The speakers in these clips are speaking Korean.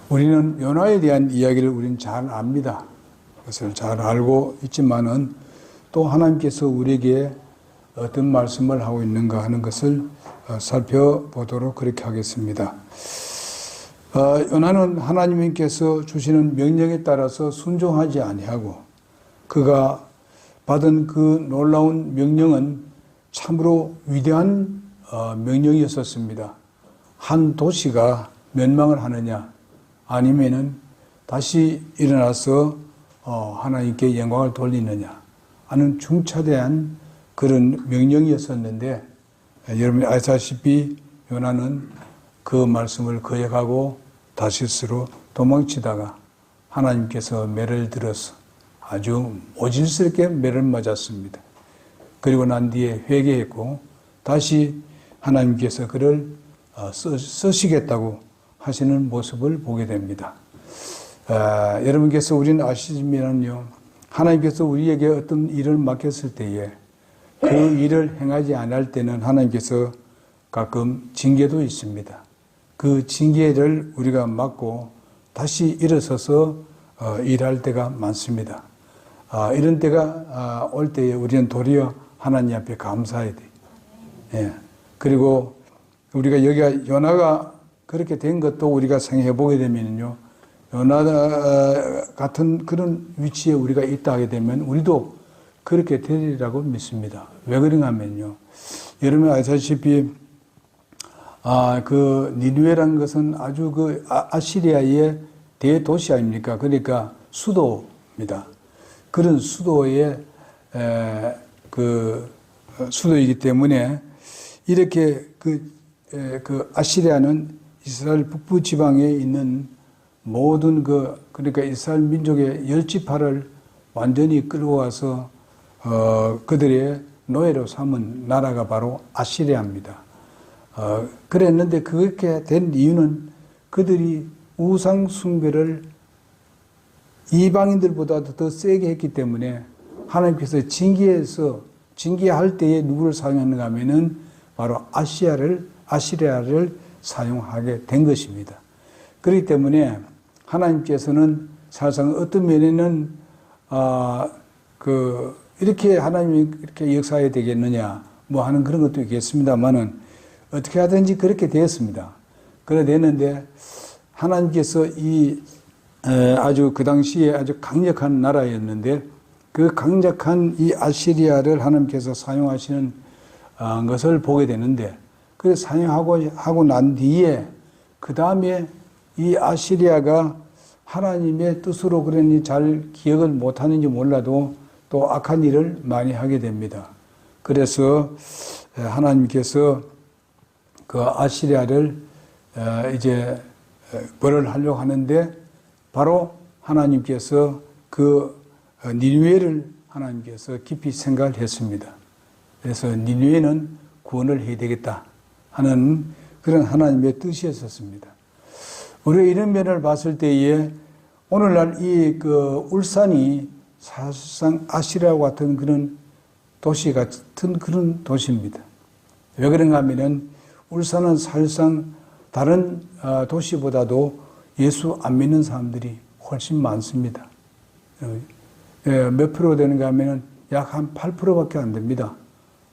우리는 요나에 대한 이야기를 우리는 잘 압니다. 그것을 잘 알고 있지만은 또 하나님께서 우리에게 어떤 말씀을 하고 있는가 하는 것을 살펴보도록 그렇게 하겠습니다. 요나는 하나님께서 주시는 명령에 따라서 순종하지 아니하고 그가 받은 그 놀라운 명령은 참으로 위대한 명령이었었습니다. 한 도시가 멸망을 하느냐 아니면은 다시 일어나서 하나님께 영광을 돌리느냐 하는 중차대한 그런 명령이었었는데 여러분이 아시다시피 요나는 그 말씀을 거역하고 다시스로 도망치다가 하나님께서 매를 들어서 아주 모질스럽게 매를 맞았습니다. 그리고 난 뒤에 회개했고 다시 하나님께서 그를 쓰시겠다고 하시는 모습을 보게 됩니다. 여러분께서 우리는 아시면요, 하나님께서 우리에게 어떤 일을 맡겼을 때에 그 일을 행하지 않을 때는 하나님께서 가끔 징계도 있습니다. 그 징계를 우리가 맡고 다시 일어서서 일할 때가 많습니다. 이런 때가 올 때에 우리는 도리어 하나님 앞에 감사해야 돼요. 예. 그리고 우리가 여기가 요나가 그렇게 된 것도 우리가 생각해 보게 되면요, 요나 같은 그런 위치에 우리가 있다 하게 되면 우리도 그렇게 되리라고 믿습니다. 왜 그런가 하면요, 여러분 아시다시피 그 니느웨라는 것은 아주 그 아시리아의 대도시 아닙니까? 그러니까 수도입니다. 그런 수도의 그 수도이기 때문에 이렇게 그 아시리아는 이스라엘 북부 지방에 있는 모든 그러니까 이스라엘 민족의 10지파를 완전히 끌고 와서 그들의 노예로 삼은 나라가 바로 아시리아입니다. 그랬는데 그렇게 된 이유는 그들이 우상 숭배를 이방인들보다도 더 세게 했기 때문에 하나님께서 징계할 때에 누구를 사용하는가 하면은 바로 아시리아를 사용하게 된 것입니다. 그렇기 때문에 하나님께서는 사실상 어떤 면에는 이렇게 하나님이 이렇게 역사해야 되겠느냐 뭐 하는 그런 것도 있겠습니다만은 어떻게 하든지 그렇게 되었습니다. 그래 됐는데 하나님께서 아주 그 당시에 아주 강력한 나라였는데 그 강력한 이 아시리아를 하나님께서 사용하시는 것을 보게 되는데 그래서 사용하고 난 뒤에 그 다음에 이 아시리아가 하나님의 뜻으로 그러니 잘 기억을 못하는지 몰라도 또 악한 일을 많이 하게 됩니다. 그래서 하나님께서 그 아시리아를 이제 벌을 하려고 하는데 바로 하나님께서 그 니느웨를 하나님께서 깊이 생각을 했습니다. 그래서 니느웨는 구원을 해야 되겠다 하는 그런 하나님의 뜻이었습니다. 우리가 이런 면을 봤을 때에 오늘날 울산이 사실상 아시리아와 같은 그런 도시 같은 그런 도시입니다. 왜 그런가 하면은 울산은 사실상 다른 도시보다도 예수 안 믿는 사람들이 훨씬 많습니다. 몇 프로 되는가 하면은 약 한 8%밖에 안 됩니다.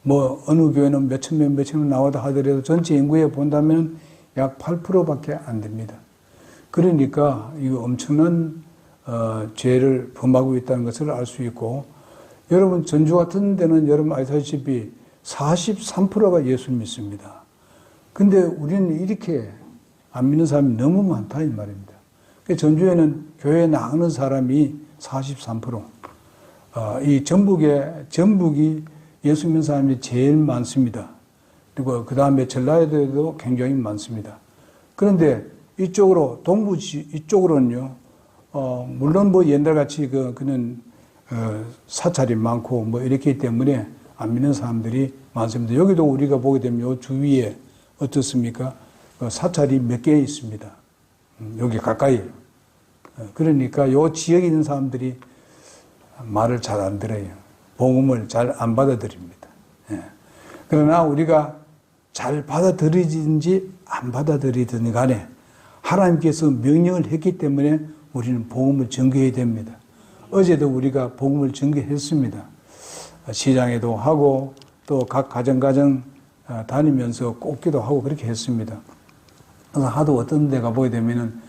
뭐 어느 교회는 몇천 명 나오다 하더라도 전체 인구에 본다면 약 8%밖에 안 됩니다. 그러니까 이거 엄청난 죄를 범하고 있다는 것을 알 수 있고, 여러분 전주 같은 데는 여러분 아시다시피 43%가 예수 믿습니다. 근데 우리는 이렇게 안 믿는 사람이 너무 많다 이 말입니다. 전주에는 교회에 나가는 사람이 43%, 이 전북이 예수 믿는 사람이 제일 많습니다. 그리고 그 다음에 전라도에도 굉장히 많습니다. 그런데 이쪽으로 동부지 이쪽으로는요, 물론 뭐 옛날같이 그는 사찰이 많고 뭐 이렇기 때문에 안 믿는 사람들이 많습니다. 여기도 우리가 보게 되면 요 주위에 어떻습니까? 사찰이 몇 개 있습니다. 여기 가까이. 그러니까 요 지역에 있는 사람들이 말을 잘 안 들어요. 복음을 잘 안 받아들입니다. 그러나 우리가 잘 받아들이든지 안 받아들이든 간에 하나님께서 명령을 했기 때문에 우리는 복음을 전개해야 됩니다. 어제도 우리가 복음을 전개했습니다. 시장에도 하고 또 각 가정 다니면서 꼭 기도하고 그렇게 했습니다. 그래서 하도 어떤 데가 보게 되면은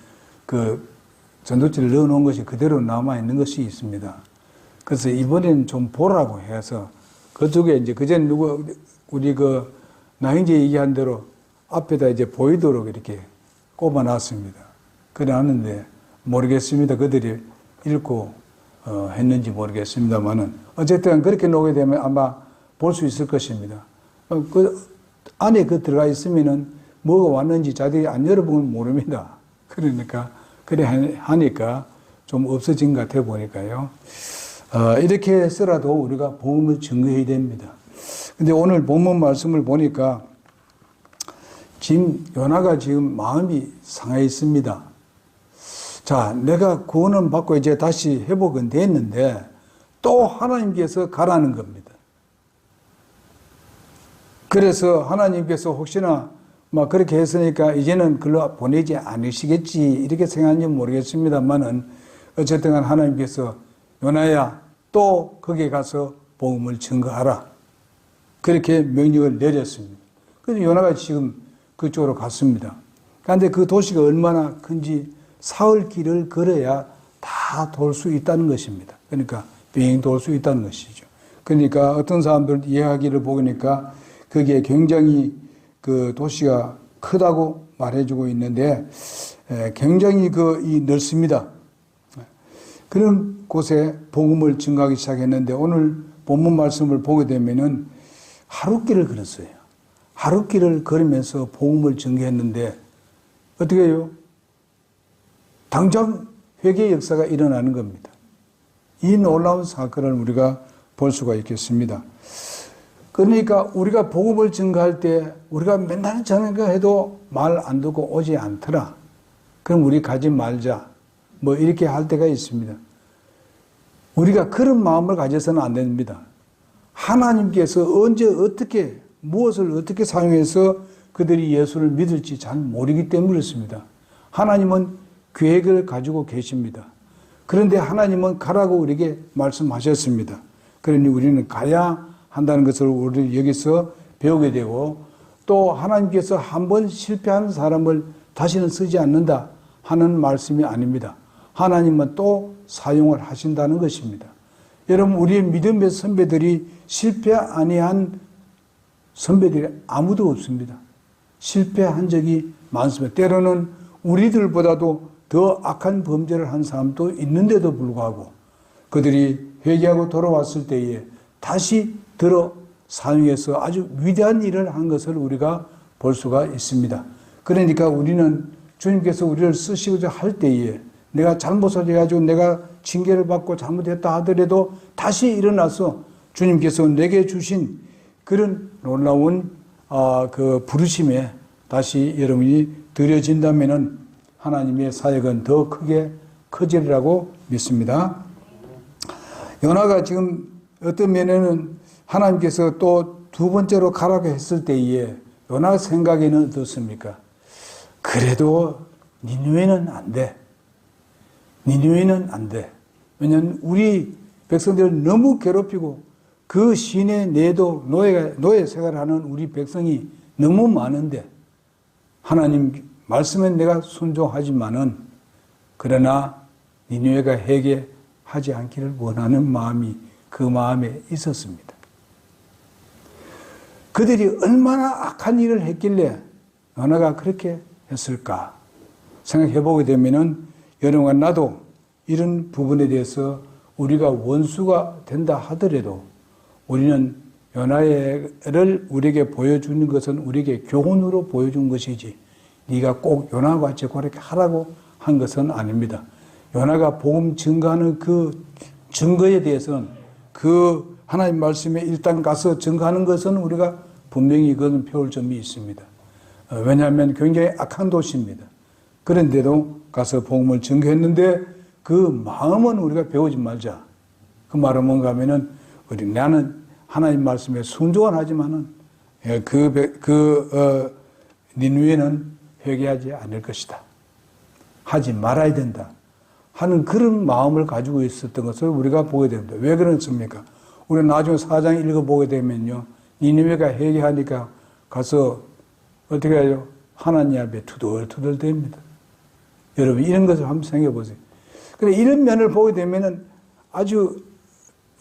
그 전도지를 넣어놓은 것이 그대로 남아있는 것이 있습니다. 그래서 이번에는 좀 보라고 해서 그쪽에 이제 그전 우리 그 나행제 얘기한 대로 앞에다 이제 보이도록 이렇게 꼽아놨습니다. 그래 놨는데 모르겠습니다. 그들이 읽고 했는지 모르겠습니다만은 어쨌든 그렇게 놓게 되면 아마 볼 수 있을 것입니다. 그 안에 그 들어가 있으면은 뭐가 왔는지 자들이 안 열어보면 모릅니다. 그러니까 그래 하니까 좀 없어진 것 같아 보니까요. 이렇게 해서라도 우리가 복음을 증거해야 됩니다. 근데 오늘 본문 말씀을 보니까 지금 요나가 지금 마음이 상해 있습니다. 자, 내가 구원은 받고 이제 다시 회복은 됐는데 또 하나님께서 가라는 겁니다. 그래서 하나님께서 혹시나 막 그렇게 했으니까 이제는 글로 보내지 않으시겠지 이렇게 생각하는지 모르겠습니다만은 어쨌든 하나님께서 요나야 또 거기에 가서 복음을 증거하라 그렇게 명령을 내렸습니다. 그래서 요나가 지금 그쪽으로 갔습니다. 그런데 그 도시가 얼마나 큰지 사흘 길을 걸어야 다 돌 수 있다는 것입니다. 그러니까 비행 돌 수 있다는 것이죠. 그러니까 어떤 사람들 이야기를 보니까 거기에 굉장히 그 도시가 크다고 말해주고 있는데 굉장히 이 넓습니다. 그런 곳에 복음을 증거하기 시작했는데 오늘 본문 말씀을 보게 되면은 하룻길을 걸었어요. 하룻길을 걸으면서 복음을 증거했는데 어떻게 해요? 당장 회개의 역사가 일어나는 겁니다. 이 놀라운 사건을 우리가 볼 수가 있겠습니다. 그러니까 우리가 복음을 증거할 때 우리가 맨날 증거해도 말 안 듣고 오지 않더라. 그럼 우리 가지 말자. 뭐 이렇게 할 때가 있습니다. 우리가 그런 마음을 가져서는 안 됩니다. 하나님께서 언제 어떻게 무엇을 어떻게 사용해서 그들이 예수를 믿을지 잘 모르기 때문에 그렇습니다. 하나님은 계획을 가지고 계십니다. 그런데 하나님은 가라고 우리에게 말씀하셨습니다. 그러니 우리는 가야 한다는 것을 우리 여기서 배우게 되고 또 하나님께서 한번 실패한 사람을 다시는 쓰지 않는다 하는 말씀이 아닙니다. 하나님은 또 사용을 하신다는 것입니다. 여러분 우리의 믿음의 선배들이 실패 아니한 선배들이 아무도 없습니다. 실패한 적이 많습니다. 때로는 우리들보다도 더 악한 범죄를 한 사람도 있는데도 불구하고 그들이 회개하고 돌아왔을 때에 다시 들어 사용해서 아주 위대한 일을 한 것을 우리가 볼 수가 있습니다. 그러니까 우리는 주님께서 우리를 쓰시고자 할 때에 내가 잘못을 해가지고 내가 징계를 받고 잘못했다 하더라도 다시 일어나서 주님께서 내게 주신 그런 놀라운 그 부르심에 다시 여러분이 드려진다면은 하나님의 사역은 더 크게 커지리라고 믿습니다. 요나가 지금 어떤 면에는 하나님께서 또 두 번째로 가라고 했을 때에 요나 생각에는 어떻습니까? 그래도 니느웨는 안 돼. 니느웨는 안 돼. 왜냐하면 우리 백성들을 너무 괴롭히고 그 시내 내도 노예 생활을 하는 우리 백성이 너무 많은데 하나님 말씀에 내가 순종하지만은 그러나 니느웨가 회개하지 않기를 원하는 마음이 그 마음에 있었습니다. 그들이 얼마나 악한 일을 했길래 요나가 그렇게 했을까 생각해 보게 되면은 여러분과 나도 이런 부분에 대해서 우리가 원수가 된다 하더라도 우리는 요나를 우리에게 보여주는 것은 우리에게 교훈으로 보여준 것이지 네가 꼭 요나와 같이 그렇게 하라고 한 것은 아닙니다. 요나가 복음 증거하는 그 증거에 대해서는 그 하나님 말씀에 일단 가서 증거하는 것은 우리가 분명히 그것은 배울 점이 있습니다. 왜냐하면 굉장히 악한 도시입니다. 그런데도 가서 복음을 증거했는데 그 마음은 우리가 배우지 말자. 그 말은 뭔가 하면은 나는 하나님 말씀에 순종은 하지만은 니느웨는 회개하지 않을 것이다. 하지 말아야 된다 하는 그런 마음을 가지고 있었던 것을 우리가 보게 됩니다. 왜 그렇습니까? 우리 나중에 4장 읽어보게 되면요. 니느웨가 회개하니까 가서 어떻게 해요? 하나님 앞에 투덜투덜 됩니다. 여러분 이런 것을 한번 생각해 보세요. 그런데 이런 면을 보게 되면은 아주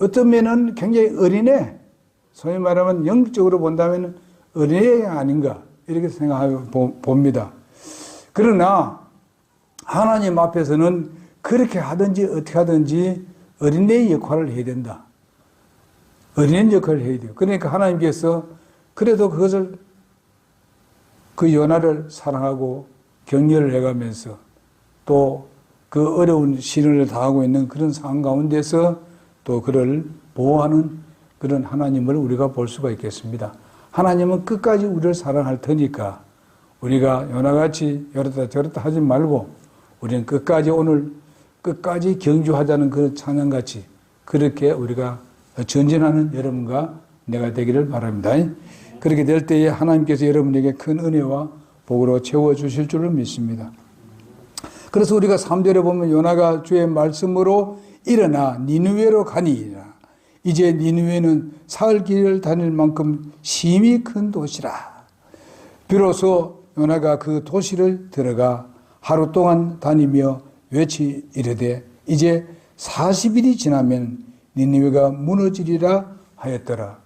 어떤 면은 굉장히 어린애, 소위 말하면 영적으로 본다면 어린애가 아닌가 이렇게 생각해 봅니다. 그러나 하나님 앞에서는 그렇게 하든지 어떻게 하든지 어린애의 역할을 해야 된다. 어린애 역할을 해야 돼요. 그러니까 하나님께서 그래도 그것을 그 요나를 사랑하고 격려를 해가면서 또 그 어려운 시련을 당하고 있는 그런 상황 가운데서 또 그를 보호하는 그런 하나님을 우리가 볼 수가 있겠습니다. 하나님은 끝까지 우리를 사랑할 테니까 우리가 요나같이 이렇다 저렇다 하지 말고 우리는 끝까지 오늘 끝까지 경주하자는 그 찬양같이 그렇게 우리가 전진하는 여러분과 내가 되기를 바랍니다. 그렇게 될 때에 하나님께서 여러분에게 큰 은혜와 복으로 채워주실 줄을 믿습니다. 그래서 우리가 3절에 보면 요나가 주의 말씀으로 일어나 니느웨로 가니라. 이제 니느웨는 사흘 길을 다닐 만큼 심히 큰 도시라. 비로소 요나가 그 도시를 들어가 하루 동안 다니며 외치 이르되 이제 40일이 지나면 니느웨가 무너지리라 하였더라.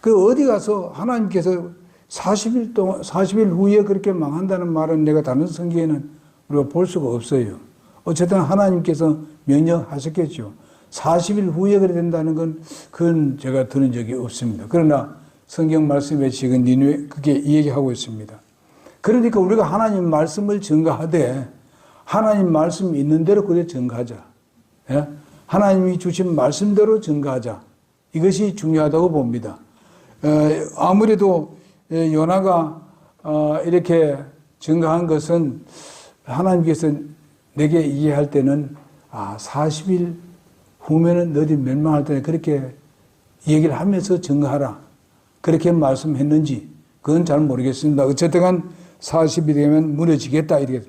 그 어디 가서 하나님께서 40일 후에 그렇게 망한다는 말은 내가 다른 성경에는 우리가 볼 수가 없어요. 어쨌든 하나님께서 명령하셨겠죠. 40일 후에 그래 된다는 건 그건 제가 들은 적이 없습니다. 그러나 성경 말씀에 지금 니느웨 그렇게 얘기하고 있습니다. 그러니까 우리가 하나님 말씀을 증거하되 하나님 말씀이 있는 대로 그래 증거하자. 예? 하나님이 주신 말씀대로 증거하자. 이것이 중요하다고 봅니다. 아무래도 요나가 이렇게 증거한 것은 하나님께서 내게 이해할 때는 40일 후면은 너희 멸망할 때는 그렇게 얘기를 하면서 증거하라. 그렇게 말씀했는지 그건 잘 모르겠습니다. 어쨌든 40일이 되면 무너지겠다. 이렇게.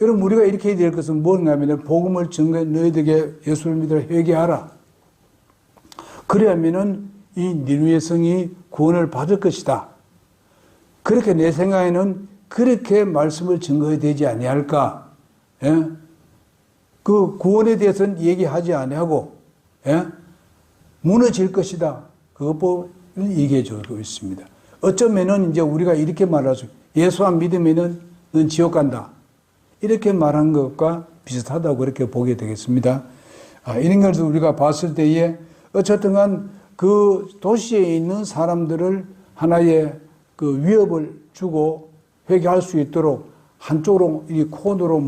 여러분 우리가 이렇게 해야 될 것은 뭔가 하면 복음을 증거해 너희들에게 예수를 믿으라 회개하라. 그래야면은 이 니느웨 성이 구원을 받을 것이다. 그렇게 내 생각에는 그렇게 말씀을 증거해야 되지 아니할까? 예? 그 구원에 대해서는 얘기하지 아니하고 예? 무너질 것이다. 그것을 얘기해 주고 있습니다. 어쩌면은 이제 우리가 이렇게 말하죠. 예수 안 믿으면은 넌 지옥 간다. 이렇게 말한 것과 비슷하다고 그렇게 보게 되겠습니다. 이런 것을 우리가 봤을 때에 어쨌든 간 그 도시에 있는 사람들을 하나의 그 위협을 주고 회개할 수 있도록 한쪽으로 이 코너로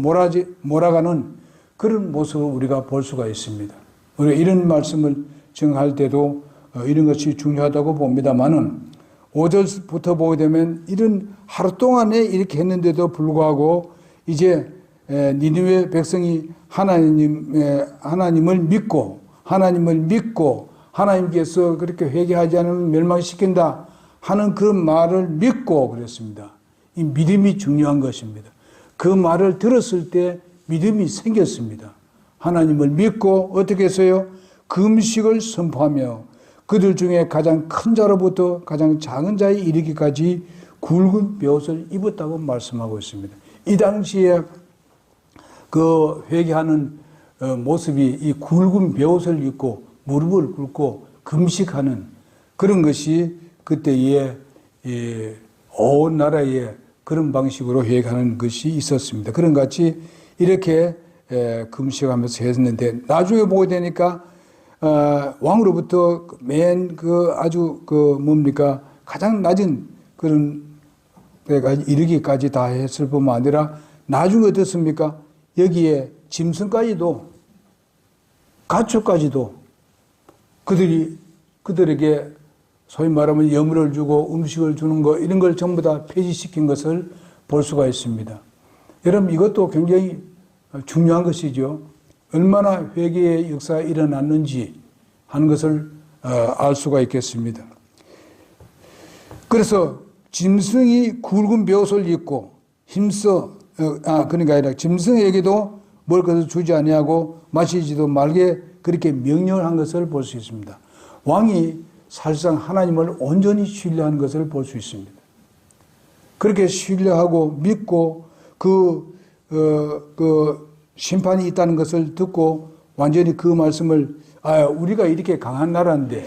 몰아가는 그런 모습을 우리가 볼 수가 있습니다. 우리가 이런 말씀을 증할 때도 이런 것이 중요하다고 봅니다만은 5절부터 보게 되면 이런 하루 동안에 이렇게 했는데도 불구하고 이제 니느웨 백성이 하나님을 믿고 하나님께서 그렇게 회개하지 않으면 멸망시킨다 하는 그 말을 믿고 그랬습니다. 이 믿음이 중요한 것입니다. 그 말을 들었을 때 믿음이 생겼습니다. 하나님을 믿고 어떻게 했어요? 금식을 선포하며 그들 중에 가장 큰 자로부터 가장 작은 자에 이르기까지 굵은 베옷을 입었다고 말씀하고 있습니다. 이 당시에 그 회개하는 모습이 이 굵은 베옷을 입고 무릎을 꿇고 금식하는 그런 것이 그때의 온 나라에 그런 방식으로 회개하는 것이 있었습니다. 그런 같이 이렇게 금식하면서 했는데 나중에 보게 되니까 왕으로부터 맨 그 아주 그 뭡니까 가장 낮은 그런 데가 이르기까지 다 했을 뿐만 아니라 나중에 어떻습니까? 여기에 짐승까지도 가축까지도 그들에게 소위 말하면 예물을 주고 음식을 주는 거 이런 걸 전부 다 폐지시킨 것을 볼 수가 있습니다. 여러분 이것도 굉장히 중요한 것이죠. 얼마나 회개의 역사가 일어났는지 하는 것을 알 수가 있겠습니다. 그래서 짐승이 굵은 베옷을 입고 힘써 그러니까 아니라 짐승에게도 먹을 것을 주지 아니하고 마시지도 말게 그렇게 명령을 한 것을 볼 수 있습니다. 왕이 사실상 하나님을 온전히 신뢰하는 것을 볼 수 있습니다. 그렇게 신뢰하고 믿고 그 심판이 있다는 것을 듣고 완전히 그 말씀을 우리가 이렇게 강한 나라인데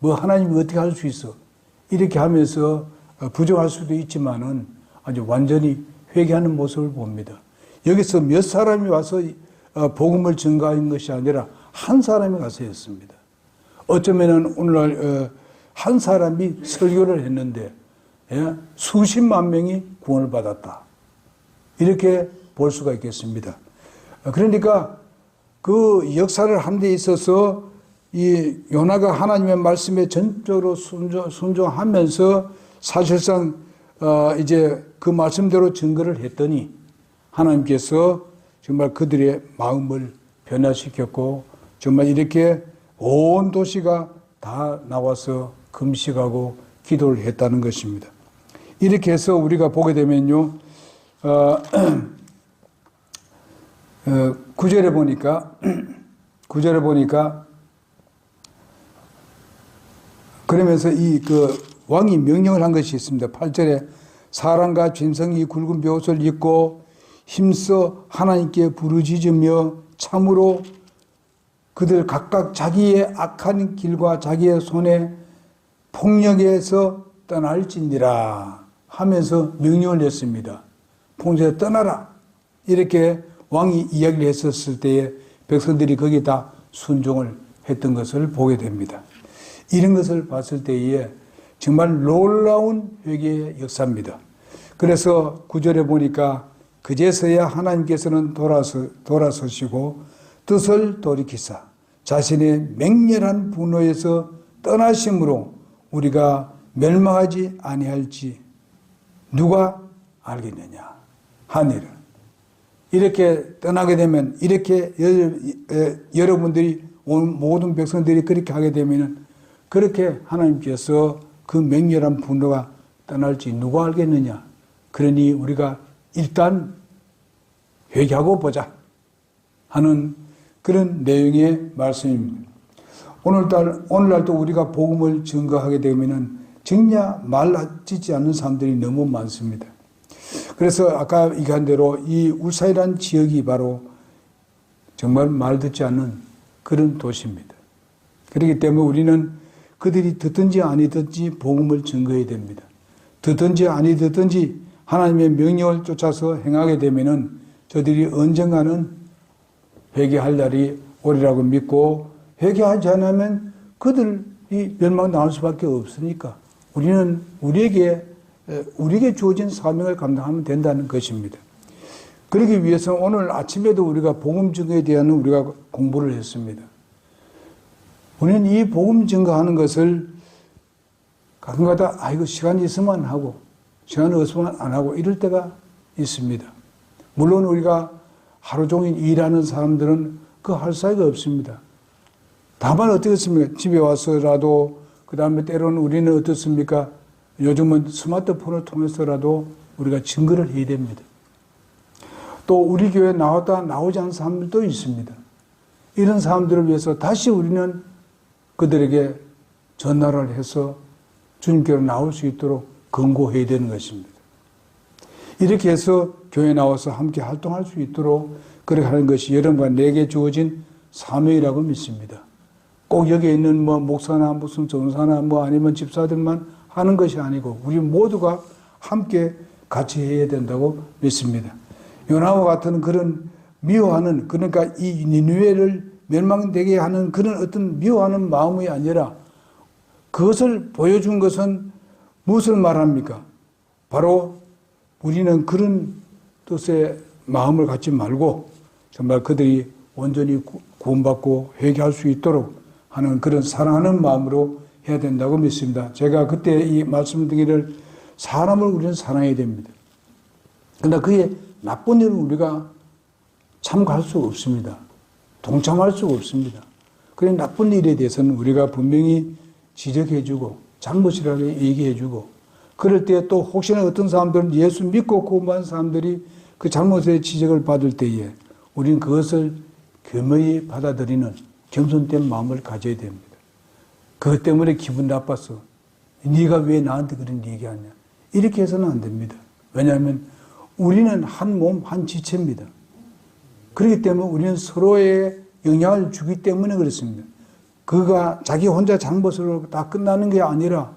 뭐 하나님이 어떻게 할 수 있어? 이렇게 하면서 부정할 수도 있지만은 아주 완전히 회개하는 모습을 봅니다. 여기서 몇 사람이 와서 복음을 증거한 것이 아니라 한 사람이 가서 했습니다. 어쩌면은 오늘날 한 사람이 설교를 했는데 수십만 명이 구원을 받았다. 이렇게 볼 수가 있겠습니다. 그러니까 그 역사를 한 데 있어서 이 요나가 하나님의 말씀에 전적으로 순종하면서 사실상 이제 그 말씀대로 증거를 했더니 하나님께서 정말 그들의 마음을 변화시켰고 정말 이렇게 온 도시가 다 나와서 금식하고 기도를 했다는 것입니다. 이렇게 해서 우리가 보게 되면요, 9절에 보니까 그러면서 왕이 명령을 한 것이 있습니다. 8절에 사람과 짐승이 굵은 벼옷을 입고 힘써 하나님께 부르짖으며 참으로 그들 각각 자기의 악한 길과 자기의 손의 폭력에서 떠날지니라 하면서 명령을 냈습니다. 폭력에서 떠나라. 이렇게 왕이 이야기를 했었을 때에 백성들이 거기에 다 순종을 했던 것을 보게 됩니다. 이런 것을 봤을 때에 정말 놀라운 회개의 역사입니다. 그래서 9절에 보니까 그제서야 하나님께서는 돌아서시고 뜻을 돌이키사 자신의 맹렬한 분노에서 떠나심으로 우리가 멸망하지 아니할지 누가 알겠느냐 하니라. 이렇게 떠나게 되면 이렇게 여러분들이 모든 백성들이 그렇게 하게 되면은 그렇게 하나님께서 그 맹렬한 분노가 떠날지 누가 알겠느냐. 그러니 우리가 일단 회개하고 보자 하는 그런 내용의 말씀입니다. 오늘날도 우리가 복음을 증거하게 되면은 정녕 말 듣지 않는 사람들이 너무 많습니다. 그래서 아까 얘기한 대로 이 울산이라는 지역이 바로 정말 말 듣지 않는 그런 도시입니다. 그렇기 때문에 우리는 그들이 듣든지 아니든지 복음을 증거해야 됩니다. 듣든지 아니 듣든지 하나님의 명령을 쫓아서 행하게 되면은 저들이 언젠가는 회개할 날이 오리라고 믿고 회개하지 않으면 그들이 멸망당할 수밖에 없으니까 우리는 우리에게 주어진 사명을 감당하면 된다는 것입니다. 그러기 위해서 오늘 아침에도 우리가 복음 증거에 대한 우리가 공부를 했습니다. 우리는 이 복음 증거하는 것을 가끔가다 이거 시간이 있으면 하고 시간이 없으면 안 하고 이럴 때가 있습니다. 물론 우리가 하루 종일 일하는 사람들은 그 할 사이가 없습니다. 다만 어떻겠습니까? 집에 와서라도 그 다음에 때로는 우리는 어떻습니까? 요즘은 스마트폰을 통해서라도 우리가 증거를 해야 됩니다. 또 우리 교회에 나왔다 나오지 않은 사람들도 있습니다. 이런 사람들을 위해서 다시 우리는 그들에게 전화를 해서 주님께로 나올 수 있도록 권고해야 되는 것입니다. 이렇게 해서 교회에 나와서 함께 활동할 수 있도록 그렇게 하는 것이 여러분과 내게 주어진 사명이라고 믿습니다. 꼭 여기에 있는 목사나 무슨 전사나 아니면 집사들만 하는 것이 아니고 우리 모두가 함께 같이 해야 된다고 믿습니다. 요나와 같은 그런 미워하는 그러니까 이 니느웨를 멸망되게 하는 그런 어떤 미워하는 마음이 아니라 그것을 보여준 것은 무엇을 말합니까? 바로 우리는 그런 뜻의 마음을 갖지 말고 정말 그들이 온전히 구원받고 회개할 수 있도록 하는 그런 사랑하는 마음으로 해야 된다고 믿습니다. 제가 그때 이 말씀드리기를 사람을 우리는 사랑해야 됩니다. 그러나 그게 나쁜 일은 우리가 참가할 수 없습니다. 동참할 수 없습니다. 그런 나쁜 일에 대해서는 우리가 분명히 지적해주고 잘못이라고 얘기해주고 그럴 때 또 혹시나 어떤 사람들은 예수 믿고 구원받은 사람들이 그 잘못의 지적을 받을 때에 우리는 그것을 겸허히 받아들이는 겸손된 마음을 가져야 됩니다. 그것 때문에 기분 나빠서 네가 왜 나한테 그런 얘기하냐 이렇게 해서는 안 됩니다. 왜냐하면 우리는 한 몸, 한 지체입니다. 그렇기 때문에 우리는 서로의 영향을 주기 때문에 그렇습니다. 그가 자기 혼자 잘못으로 다 끝나는 게 아니라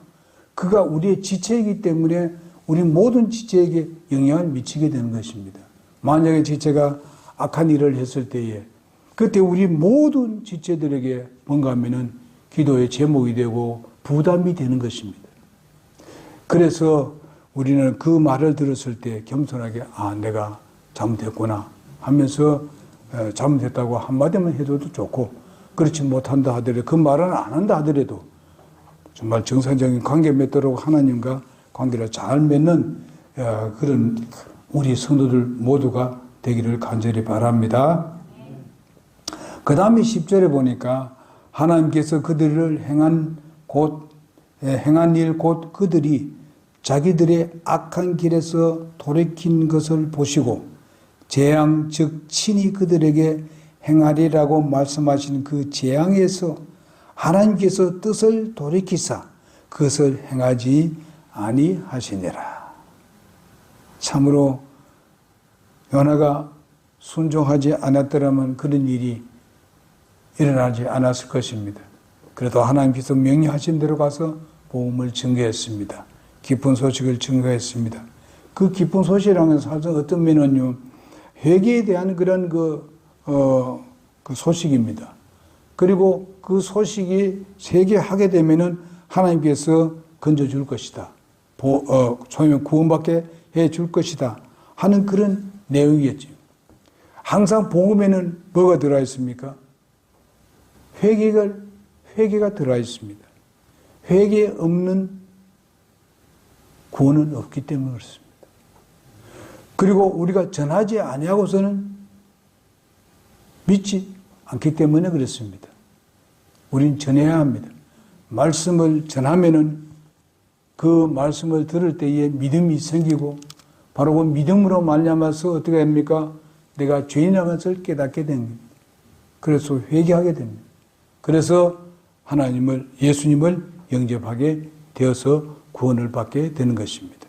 그가 우리의 지체이기 때문에 우리 모든 지체에게 영향을 미치게 되는 것입니다. 만약에 지체가 악한 일을 했을 때에 그때 우리 모든 지체들에게 뭔가 하면은 기도의 제목이 되고 부담이 되는 것입니다. 그래서 우리는 그 말을 들었을 때 겸손하게 내가 잘못했구나 하면서 잘못했다고 한마디만 해줘도 좋고 그렇지 못한다 하더라도 그 말은 안 한다 하더라도 정말 정상적인 관계 맺도록 하나님과 관계를 잘 맺는 그런 우리 성도들 모두가 되기를 간절히 바랍니다. 그 다음에 10절에 보니까 하나님께서 그들을 행한 일 곧 그들이 자기들의 악한 길에서 돌이킨 것을 보시고 재앙 즉 친히 그들에게 행하리라고 말씀하신 그 재앙에서 하나님께서 뜻을 돌이키사 그것을 행하지 아니하시니라. 참으로 요나가 순종하지 않았더라면 그런 일이 일어나지 않았을 것입니다. 그래도 하나님께서 명령하신 대로 가서 복음을 증거했습니다. 기쁜 소식을 증거했습니다. 그 기쁜 소식이라는 사실 어떤 면은요, 회개에 대한 그런 그 소식입니다. 그리고 그 소식이 세계하게 되면은 하나님께서 건져줄 것이다. 소위 구원받게 해줄 것이다. 하는 그런 내용이겠죠. 항상 복음에는 뭐가 들어가 있습니까? 회개가 들어가 있습니다. 회개 없는 구원은 없기 때문에 그렇습니다. 그리고 우리가 전하지 아니하고서는 믿지 않기 때문에 그렇습니다. 우린 전해야 합니다. 말씀을 전하면은 그 말씀을 들을 때에 믿음이 생기고 바로 그 믿음으로 말미암아서 어떻게 됩니까? 내가 죄인이라는 것을 깨닫게 됩니다. 그래서 회개하게 됩니다. 그래서 예수님을 영접하게 되어서 구원을 받게 되는 것입니다.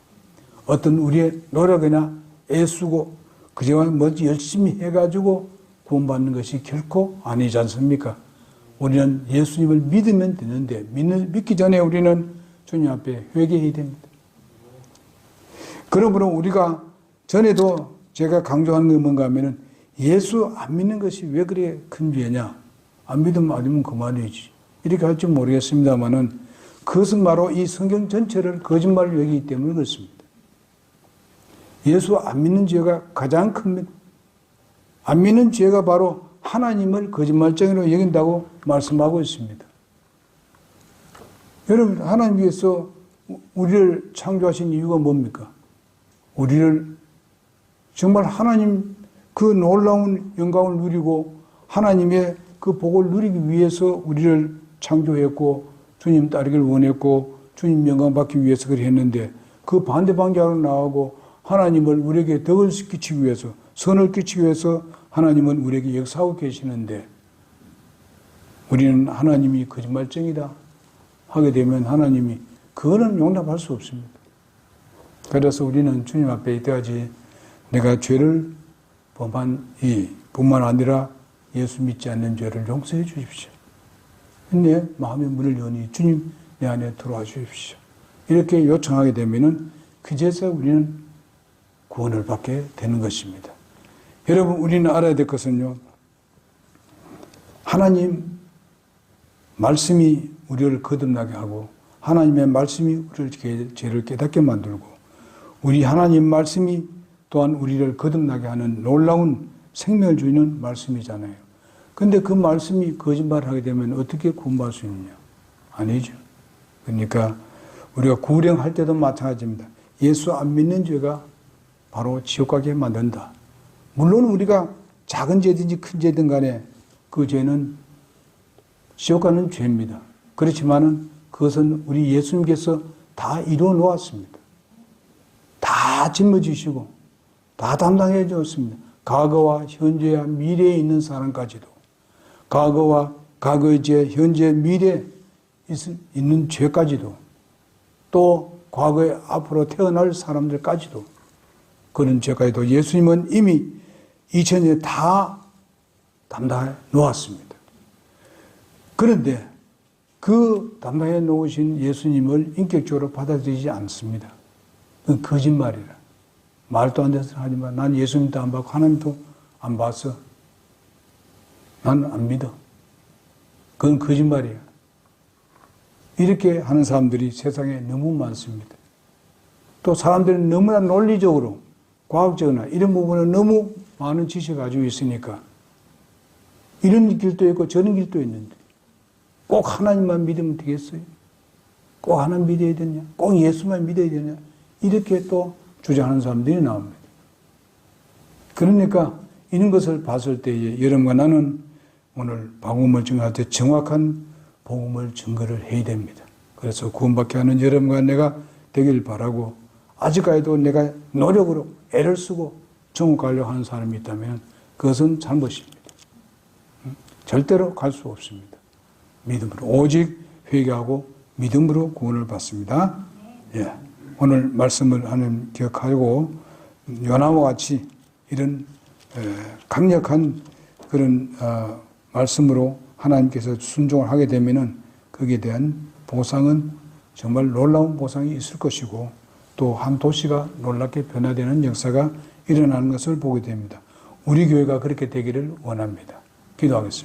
어떤 우리의 노력이나 애쓰고 그저만 먼저 열심히 해가지고 구원받는 것이 결코 아니지 않습니까? 우리는 예수님을 믿으면 되는데 믿기 전에 우리는 주님 앞에 회개해야 됩니다. 그러므로 우리가 전에도 제가 강조하는 게 뭔가 하면은 예수 안 믿는 것이 왜 그래 큰 죄냐? 안 믿으면 아니면 그만이지. 이렇게 할지 모르겠습니다만은 그것은 바로 이 성경 전체를 거짓말로 여기기 때문에 그렇습니다. 예수 안 믿는 죄가 가장 큽니다. 안 믿는 죄가 바로 하나님을 거짓말쟁이로 여긴다고 말씀하고 있습니다. 여러분, 하나님께서 우리를 창조하신 이유가 뭡니까? 우리를 정말 하나님 그 놀라운 영광을 누리고 하나님의 그 복을 누리기 위해서 우리를 창조했고 주님 따르기를 원했고 주님 영광 받기 위해서 그렇게 했는데 그 반대 방향으로 나가고 하나님을 우리에게 덕을 끼치기 위해서 선을 끼치기 위해서 하나님은 우리에게 역사하고 계시는데 우리는 하나님이 거짓말쟁이다 하게 되면 하나님이 그거는 용납할 수 없습니다. 그래서 우리는 주님 앞에 이때까지 내가 죄를 범한 뿐만 아니라 예수 믿지 않는 죄를 용서해 주십시오. 내 마음의 문을 여니 주님 내 안에 들어와 주십시오. 이렇게 요청하게 되면은 그제서 우리는 구원을 받게 되는 것입니다. 여러분, 우리는 알아야 될 것은요, 하나님 말씀이 우리를 거듭나게 하고 하나님의 말씀이 우리를 죄를 깨닫게 만들고 우리 하나님 말씀이 또한 우리를 거듭나게 하는 놀라운 생명을 주는 말씀이잖아요. 그런데 그 말씀이 거짓말을 하게 되면 어떻게 구원받을 수 있느냐? 아니죠. 그러니까 우리가 구령할 때도 마찬가지입니다. 예수 안 믿는 죄가 바로 지옥 가게 만든다. 물론 우리가 작은 죄든지 큰 죄든 간에 그 죄는 지옥 가는 죄입니다. 그렇지만은 그것은 우리 예수님께서 다 이루어 놓았습니다. 다 짊어지시고 다 담당해 줬습니다. 과거와 현재와 미래에 있는 사람까지도, 과거의 죄, 현재, 미래에 있는 죄까지도, 또 과거에 앞으로 태어날 사람들까지도, 그런 죄까지도 예수님은 이미 2000년에 다 담당해 놓았습니다. 그런데 그 담당해 놓으신 예수님을 인격적으로 받아들이지 않습니다. 그건 거짓말이라. 말도 안 되는 소리 하지만 난 예수님도 안 받고 하나님도 안 봤어. 나는 안 믿어. 그건 거짓말이야. 이렇게 하는 사람들이 세상에 너무 많습니다. 또 사람들은 너무나 논리적으로, 과학적으로나 이런 부분은 너무 많은 지식을 가지고 있으니까 이런 길도 있고 저런 길도 있는데 꼭 하나님만 믿으면 되겠어요? 꼭 하나님 믿어야 되냐? 꼭 예수만 믿어야 되냐? 이렇게 또 주장하는 사람들이 나옵니다. 그러니까 이런 것을 봤을 때에 여러분과 나는 오늘 복음을 증거할 때 정확한 복음을 증거를 해야 됩니다. 그래서 구원받게 하는 여러분과 내가 되길 바라고, 아직까지도 내가 노력으로 애를 쓰고 천국 가려고 하는 사람이 있다면 그것은 잘못입니다. 절대로 갈 수 없습니다. 믿음으로, 오직 회개하고 믿음으로 구원을 받습니다. 예. 오늘 말씀을 하는 기억하고 요나와 같이 이런 강력한 그런 말씀으로 하나님께서 순종을 하게 되면은 거기에 대한 보상은 정말 놀라운 보상이 있을 것이고, 또 한 도시가 놀랍게 변화되는 역사가 일어나는 것을 보게 됩니다. 우리 교회가 그렇게 되기를 원합니다. 기도하겠습니다.